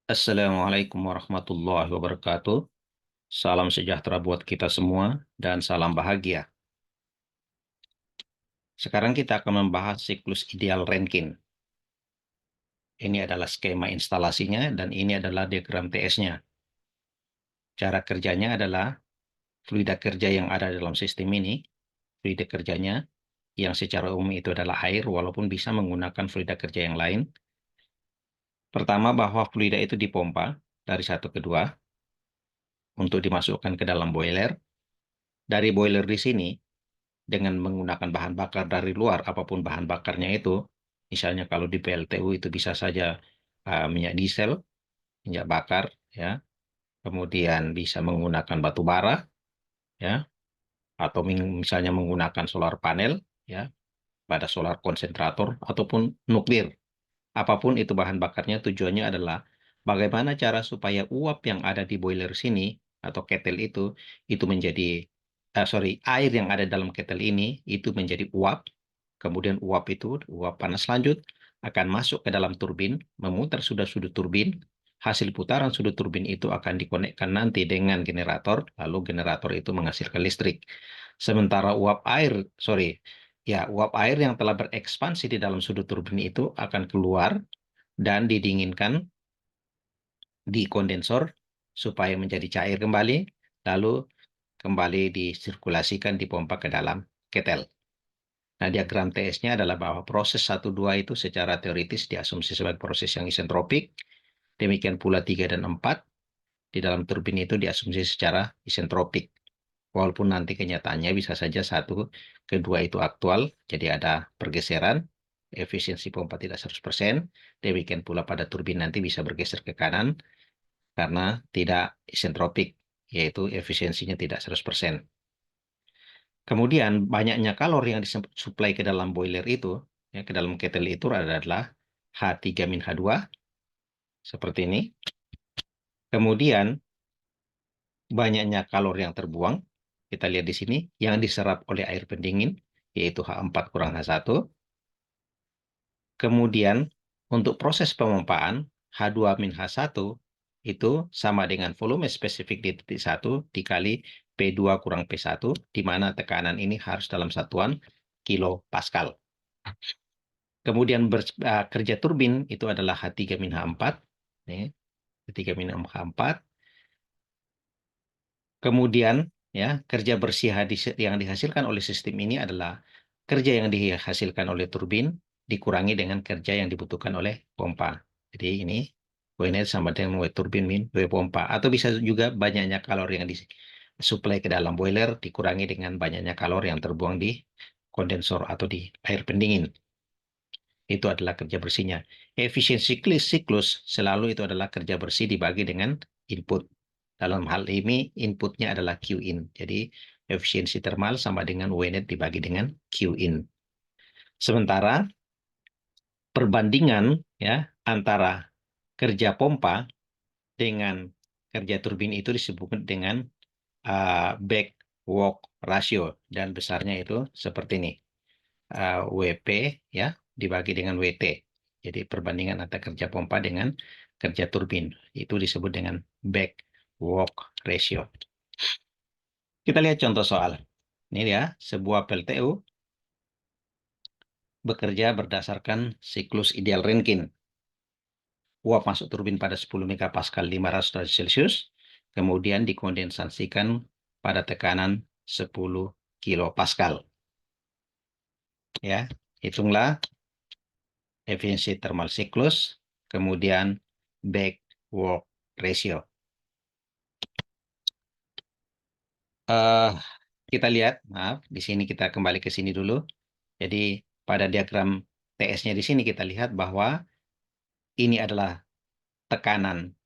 Assalamualaikum warahmatullahi wabarakatuh. Salam sejahtera buat kita semua dan salam bahagia. Sekarang kita akan membahas siklus ideal Rankine. Ini adalah skema instalasinya dan ini adalah diagram TS-nya. Cara kerjanya adalah fluida kerja yang ada dalam sistem ini, fluida kerjanya yang secara umum itu adalah air walaupun bisa menggunakan fluida kerja yang lain. Pertama, bahwa fluida itu dipompa dari satu ke dua untuk dimasukkan ke dalam boiler. Dari boiler di sini dengan menggunakan bahan bakar dari luar, apapun bahan bakarnya itu, misalnya kalau di PLTU itu bisa saja minyak diesel, minyak bakar, ya, kemudian bisa menggunakan batu bara, ya, atau misalnya menggunakan solar panel, ya, pada solar konsentrator ataupun nuklir. Apapun itu bahan bakarnya, tujuannya adalah bagaimana cara supaya uap yang ada di boiler sini atau kettle itu menjadi air yang ada dalam kettle ini itu menjadi uap. Kemudian uap panas lanjut akan masuk ke dalam turbin, memutar sudut turbin. Hasil putaran sudut turbin itu akan dikonekkan nanti dengan generator, lalu generator itu menghasilkan listrik. Sementara uap air yang telah berekspansi di dalam sudut turbin itu akan keluar dan didinginkan di kondensor supaya menjadi cair kembali, lalu kembali disirkulasikan dipompa ke dalam ketel. Nah, diagram TS-nya adalah bahwa proses 1-2 itu secara teoritis diasumsi sebagai proses yang isentropik, demikian pula 3 dan 4 di dalam turbin itu diasumsi secara isentropik. Walaupun nanti kenyataannya bisa saja 1 ke 2 itu aktual, jadi ada pergeseran, efisiensi pompa tidak 100%, demikian pula pada turbin nanti bisa bergeser ke kanan karena tidak isentropik, yaitu efisiensinya tidak 100%. Kemudian banyaknya kalori yang disuplai ke dalam boiler itu, ya, ke dalam kettle itu adalah H3-H2, seperti ini. Kemudian banyaknya kalori yang terbuang, kita lihat di sini, yang diserap oleh air pendingin, yaitu H4 kurang H1. Kemudian untuk proses pemompaan, H2-H1 itu sama dengan volume spesifik di titik 1 dikali P2 kurang P1, di mana tekanan ini harus dalam satuan kilopascal. Kemudian kerja turbin itu adalah H3-H4. H3-H4. Kemudian ya kerja bersih yang dihasilkan oleh sistem ini adalah kerja yang dihasilkan oleh turbin dikurangi dengan kerja yang dibutuhkan oleh pompa. Jadi ini W net sama dengan W turbin min W pompa. Atau bisa juga banyaknya kalori yang disuplai ke dalam boiler dikurangi dengan banyaknya kalori yang terbuang di kondensor atau di air pendingin. Itu adalah kerja bersihnya. Efisiensi siklus selalu itu adalah kerja bersih dibagi dengan input. Dalam hal ini inputnya adalah Q in. Jadi efisiensi termal sama dengan W net dibagi dengan Q in. Sementara perbandingan ya antara kerja pompa dengan kerja turbin itu disebut dengan back work ratio dan besarnya itu seperti ini. WP ya dibagi dengan WT. Jadi perbandingan antara kerja pompa dengan kerja turbin itu disebut dengan back work ratio. Kita lihat contoh soal. Ini ya, sebuah PLTU bekerja berdasarkan siklus ideal Rankine. Uap masuk turbin pada 10 megapascal 500 derajat Celcius, kemudian dikondensasikan pada tekanan 10 kilopascal. Ya, hitunglah efisiensi thermal siklus, kemudian back work ratio. Kita lihat, maaf, di sini kita kembali ke sini dulu. Jadi pada diagram TS-nya di sini kita lihat bahwa ini adalah tekanan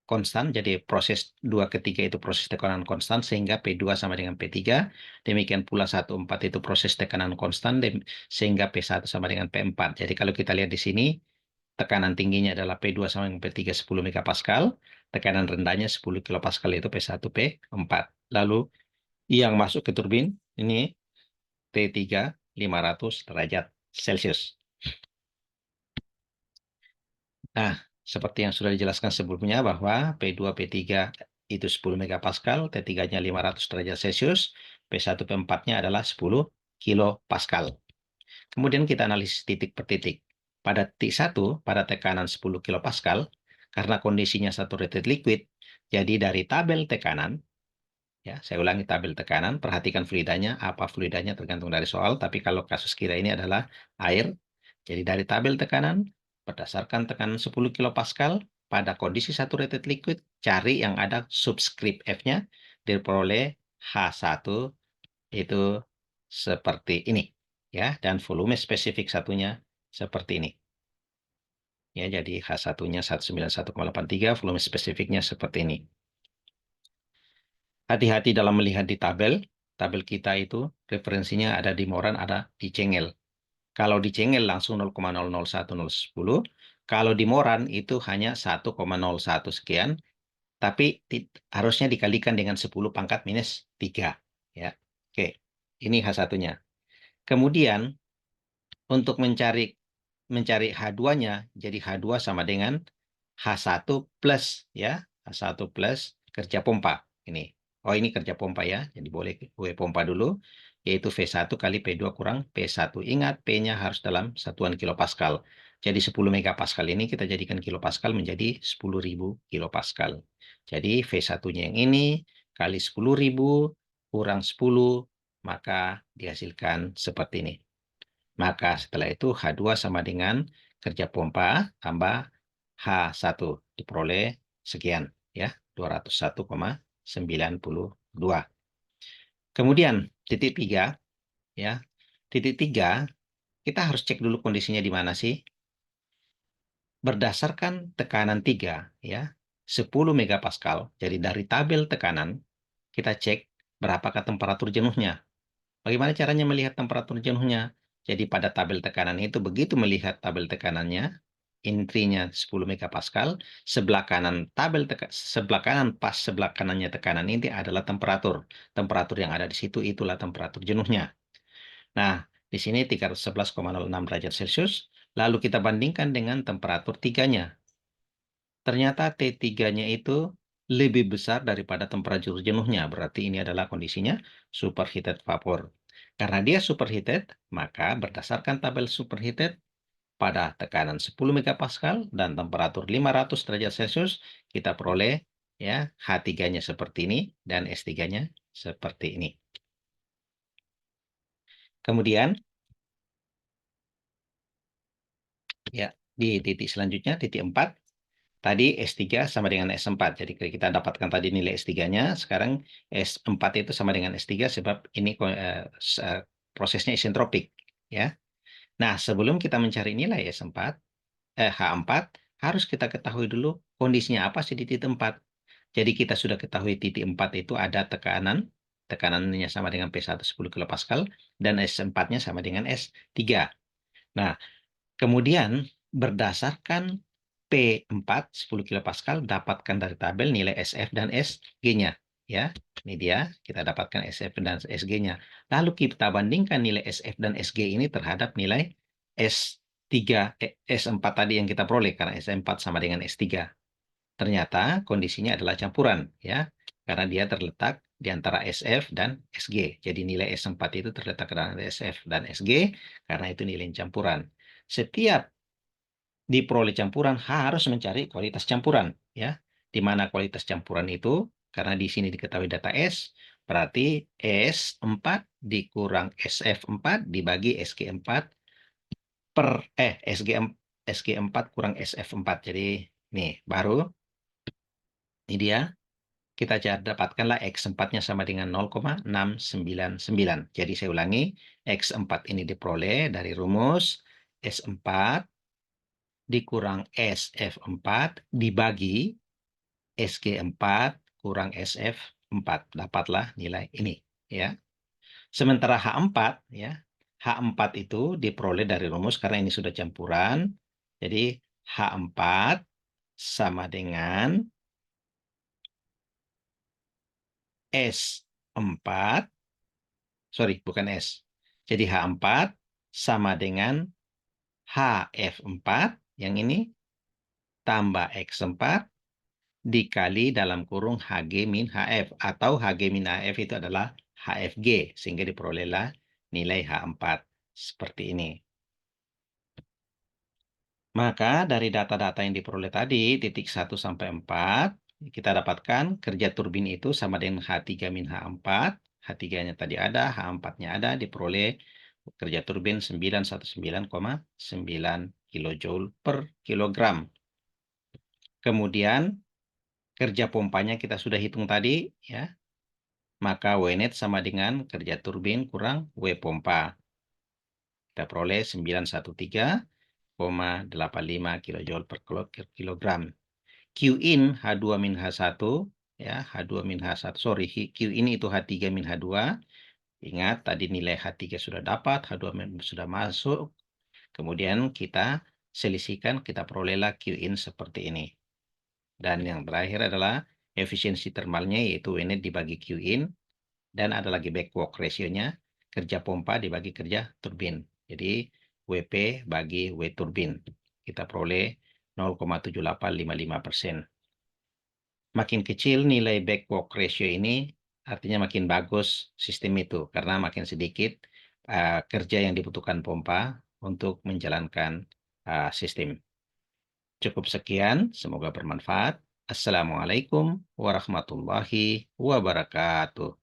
konstan, jadi proses 2 ke 3 itu proses tekanan konstan, sehingga P2 sama dengan P3, demikian pula 1,4 itu proses tekanan konstan, sehingga P1 sama dengan P4. Jadi kalau kita lihat di sini, tekanan tingginya adalah P2 sama dengan P3 10 megapascal, tekanan rendahnya 10 kilopascal itu P1, P4. Lalu yang masuk ke turbin, ini T3 500 derajat Celcius. Nah, Seperti yang sudah dijelaskan sebelumnya bahwa P2, P3 itu 10 megapascal, T3-nya 500 derajat Celcius, P1, P4-nya adalah 10 kilopascal. Kemudian kita analisis titik per titik. Pada titik 1, pada tekanan 10 kilopascal, karena kondisinya saturated liquid, jadi dari tabel tekanan, ya, saya ulangi tabel tekanan, perhatikan fluidanya, apa fluidanya tergantung dari soal, tapi kalau kasus kita ini adalah air, jadi dari tabel tekanan, berdasarkan tekanan 10 kilopascal, pada kondisi saturated liquid, cari yang ada subscript F-nya, diperoleh H1 itu seperti ini. Ya, dan volume spesifik satunya seperti ini. Ya, jadi H1-nya 191,83, volume spesifiknya seperti ini. Hati-hati dalam melihat di tabel. Tabel kita itu referensinya ada di Moran, ada di Cengel. Kalau di Cengel langsung 0,001010. Kalau di Moran itu hanya 1,01 sekian. Tapi harusnya dikalikan dengan 10 pangkat minus 3. Ya. Oke, ini H1-nya. Kemudian, untuk mencari H2-nya, jadi H2 sama dengan H1 plus, ya. H1 plus kerja pompa. Ini. Oh, ini kerja pompa ya. Jadi boleh gue pompa dulu, yaitu V1 kali P2 kurang P1. Ingat, P-nya harus dalam satuan kilopascal. Jadi 10 megapascal ini kita jadikan kilopascal menjadi 10.000 kilopascal. Jadi V1-nya yang ini kali 10.000 kurang 10, maka dihasilkan seperti ini. Maka setelah itu H2 sama dengan kerja pompa tambah H1 diperoleh sekian ya, 201,92. Kemudian titik 3 ya. Titik 3 kita harus cek dulu kondisinya di mana sih? Berdasarkan tekanan 3 ya, 10 megapascal. Jadi dari tabel tekanan kita cek berapakah temperatur jenuhnya. Bagaimana caranya melihat temperatur jenuhnya? Jadi pada tabel tekanan itu begitu melihat tabel tekanannya, intinya 10 megapascal, sebelah kanan sebelah kanan sebelah kanannya tekanan ini adalah temperatur. Temperatur yang ada di situ itulah temperatur jenuhnya. Nah, di sini 311,06 derajat Celcius, lalu kita bandingkan dengan temperatur tiganya. Ternyata T3-nya itu lebih besar daripada temperatur jenuhnya. Berarti ini adalah kondisinya superheated vapor. Karena dia superheated, maka berdasarkan tabel superheated, pada tekanan 10 megapascal dan temperatur 500 derajat Celcius, kita peroleh ya H3-nya seperti ini dan S3-nya seperti ini. Kemudian, ya di titik selanjutnya, titik 4, tadi S3 sama dengan S4. Jadi kita dapatkan tadi nilai S3-nya, sekarang S4 itu sama dengan S3 sebab ini prosesnya isentropik. Ya. Nah, sebelum kita mencari nilai H4, harus kita ketahui dulu kondisinya apa sih di titik 4. Jadi kita sudah ketahui titik 4 itu ada tekanannya sama dengan P1 10 kilopascal, dan S4-nya sama dengan S3. Nah, kemudian berdasarkan P4 10 kilopascal dapatkan dari tabel nilai SF dan SG-nya. Ya, ini dia kita dapatkan SF dan SG-nya. Lalu kita bandingkan nilai SF dan SG ini terhadap nilai S4 tadi yang kita peroleh karena S4 sama dengan S3. Ternyata kondisinya adalah campuran ya, karena dia terletak di antara SF dan SG. Jadi nilai S4 itu terletak di antara SF dan SG karena itu nilai campuran. Setiap diperoleh campuran harus mencari kualitas campuran ya. Di mana kualitas campuran itu karena di sini diketahui data S, berarti S4 dikurang SF4 dibagi SG4 per SG4 kurang SF4. Jadi nih baru ini dia kita dapatkanlah X4-nya sama dengan 0,699. Jadi saya ulangi, X4 ini diperoleh dari rumus S4 dikurang SF4 dibagi SG4 kurang SF4. Dapatlah nilai ini. Ya. Sementara H4, ya, H4 itu diperoleh dari rumus karena ini sudah campuran. Jadi H4 sama dengan S4, sorry, bukan S. Jadi H4 sama dengan HF4, yang ini tambah X4 dikali dalam kurung Hg min Hf, atau Hg min Hf itu adalah HFG, sehingga diperolehlah nilai H4 seperti ini. Maka dari data-data yang diperoleh tadi, titik 1 sampai 4, kita dapatkan kerja turbin itu sama dengan H3 min H4. H3-nya tadi ada, H4-nya ada, diperoleh kerja turbin 919,9 kilojoule per kilogram. Kemudian kerja pompanya kita sudah hitung tadi, ya. Maka W net sama dengan kerja turbin kurang W pompa. Kita peroleh 913,85 kilojoule per kilogram. Q in H2 min H1, ya, H2 min H1, sorry, Q in itu H3 min H2. Ingat tadi nilai H3 sudah dapat, H2 sudah masuk. Kemudian kita selisihkan, kita perolehlah Q in seperti ini. Dan yang terakhir adalah efisiensi termalnya, yaitu W net dibagi Q in, dan ada lagi back work ratio-nya, kerja pompa dibagi kerja turbin. Jadi WP bagi W turbin. Kita peroleh 0,7855%. Makin kecil nilai back work ratio ini, artinya makin bagus sistem itu, karena makin sedikit kerja yang dibutuhkan pompa untuk menjalankan sistem. Cukup sekian, semoga bermanfaat. Assalamualaikum warahmatullahi wabarakatuh.